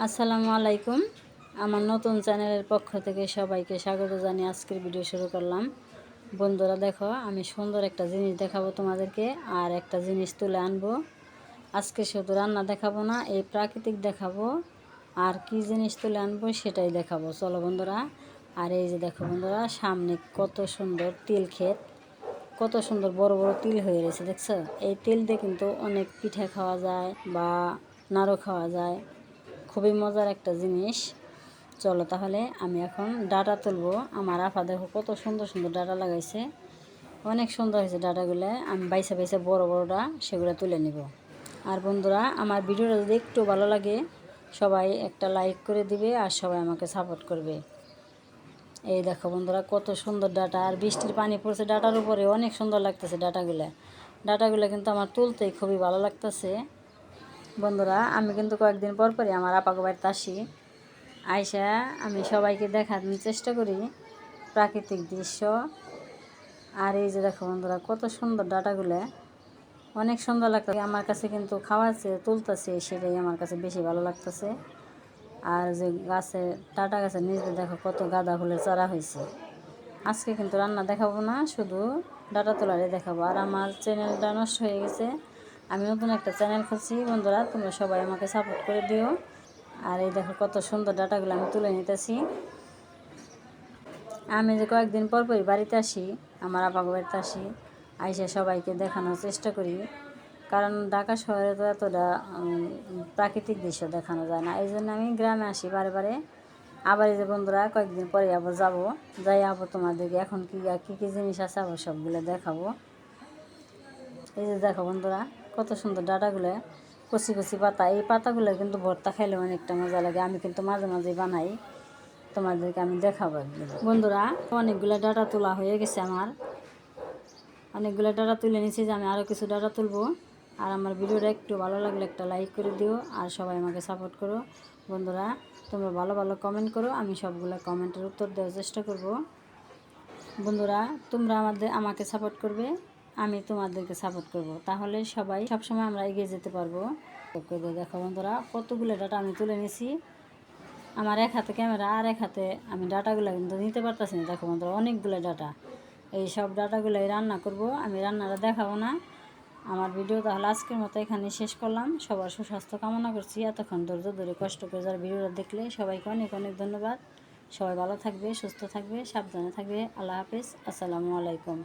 আসসালামু আলাইকুম। আমার নতুন চ্যানেলের পক্ষ থেকে সবাইকে স্বাগত জানিয়ে আজকের ভিডিও শুরু করলাম। বন্ধুরা দেখো, আমি সুন্দর একটা জিনিস দেখাবো তোমাদেরকে, আর একটা জিনিস তুলে আনবো। আজকে শুধু রান্না দেখাবো না, এই প্রাকৃতিক দেখাবো, আর কি জিনিস তুলে আনবো সেটাই দেখাবো। চলো বন্ধুরা। আর এই যে দেখো বন্ধুরা, সামনে কত সুন্দর তিল ক্ষেত, কত সুন্দর বড় বড় তিল হয়ে রয়েছে, দেখছো? এই তিল দিয়ে কিন্তু অনেক পিঠা খাওয়া যায় বা নাড়ু খাওয়া যায়। খুবই মজার একটা জিনিস। চলো তাহলে আমি এখন ডাটা তুলবো। আমার আপা দেখো কত সুন্দর সুন্দর ডাটা লাগাইছে, অনেক সুন্দর হয়েছে ডাটাগুলো। আমি বাইসে বাইসে বড় বড়টা সেগুলো তুলে নিব। আর বন্ধুরা, আমার ভিডিওটা যদি একটু ভালো লাগে সবাই একটা লাইক করে দিবে আর সবাই আমাকে সাপোর্ট করবে। এই দেখো বন্ধুরা, কত সুন্দর ডাটা, আর বৃষ্টির পানি পড়ছে ডাটার উপরে, অনেক সুন্দর লাগতেছে ডাটাগুলো কিন্তু আমার তুলতেই খুবই ভালো লাগতেছে। বন্ধুরা, আমি কিন্তু কয়েকদিন পর পরই আমার আপাকে বাড়িতে আসি। আইসা আমি সবাইকে দেখানোর চেষ্টা করি প্রাকৃতিক দৃশ্য। আর এই যে দেখো বন্ধুরা, কত সুন্দর ডাটাগুলো, অনেক সুন্দর লাগতেছে আমার কাছে। কিন্তু খাওয়াচ্ছে তুলতেছে, সেটাই আমার কাছে বেশি ভালো লাগতেছে। আর যে গাছে, ডাটা গাছের নিচে দেখো কত গাঁদা ফুলের চারা হয়েছে। আজকে কিন্তু রান্না দেখাবো না, শুধু ডাটা তোলারে দেখাবো। আর আমার চ্যানেলটা নষ্ট হয়ে গেছে, আমি নতুন একটা চ্যানেল খুলছি। বন্ধুরা, তোমরা সবাই আমাকে সাপোর্ট করে দিও। আর এই দেখো কত সুন্দর ডাটাগুলো আমি তুলে নিতেছি। আমি যে কয়েকদিন পর পরই বাড়িতে আসি, আমার আপাকে বাড়িতে আসি, আইসা সবাইকে দেখানোর চেষ্টা করি। কারণ ঢাকা শহরে তো এতটা প্রাকৃতিক দৃশ্য দেখানো যায় না, এই জন্য আমি গ্রামে আসি বারে বারে। আবার এই যে বন্ধুরা, কয়েকদিন পরে আবার যাবো, যাই আবার তোমাদেরকে এখন কী কী জিনিস আছে আবার সবগুলো দেখাবো। এই যে দেখো বন্ধুরা, কত সুন্দর ডাটাগুলো, কচি কচি পাতা। এই পাতাগুলো কিন্তু ভর্তা খাইলে অনেকটা মজা লাগে। আমি কিন্তু মাঝে মাঝে বানাই, তোমাদেরকে আমি দেখাবো একদিন। বন্ধুরা, অনেকগুলো ডাটা তোলা হয়ে গেছে আমার, অনেকগুলো ডাটা তুলে নিয়েছি, যে আমি আরও কিছু ডাটা তুলবো। আর আমার ভিডিওটা একটু ভালো লাগলে একটা লাইক করে দিও, আর সবাই আমাকে সাপোর্ট করো। বন্ধুরা, তোমরা ভালো ভালো কমেন্ট করো, আমি সবগুলো কমেন্টের উত্তর দেওয়ার চেষ্টা করব। বন্ধুরা, তোমরা আমাকে সাপোর্ট করবে, আমি তোমাদেরকে সাপোর্ট করব, তাহলে সবাই সবসময় আমরা এগিয়ে যেতে পারবো। দেখো বন্ধুরা, কতগুলো ডাটা আমি তুলে নিয়েছি। আমার এক হাতে ক্যামেরা, আর এক হাতে আমি ডাটাগুলো কিন্তু নিতে পারতেছি না। দেখো বন্ধুরা, অনেকগুলো ডাটা। এই সব ডাটাগুলোই রান্না করব, আমি রান্নাটা দেখাবো না। আমার ভিডিও তাহলে আজকের মতো এখানে শেষ করলাম। সবার সুস্বাস্থ্য কামনা করছি। এতক্ষণ ধৈর্য ধরে কষ্ট করে যারা ভিডিওটা দেখলে সবাইকে অনেক অনেক ধন্যবাদ। সবাই ভালো থাকবে, সুস্থ থাকবে, সাবধানে থাকবে। আল্লাহ হাফেজ, আসসালামু আলাইকুম।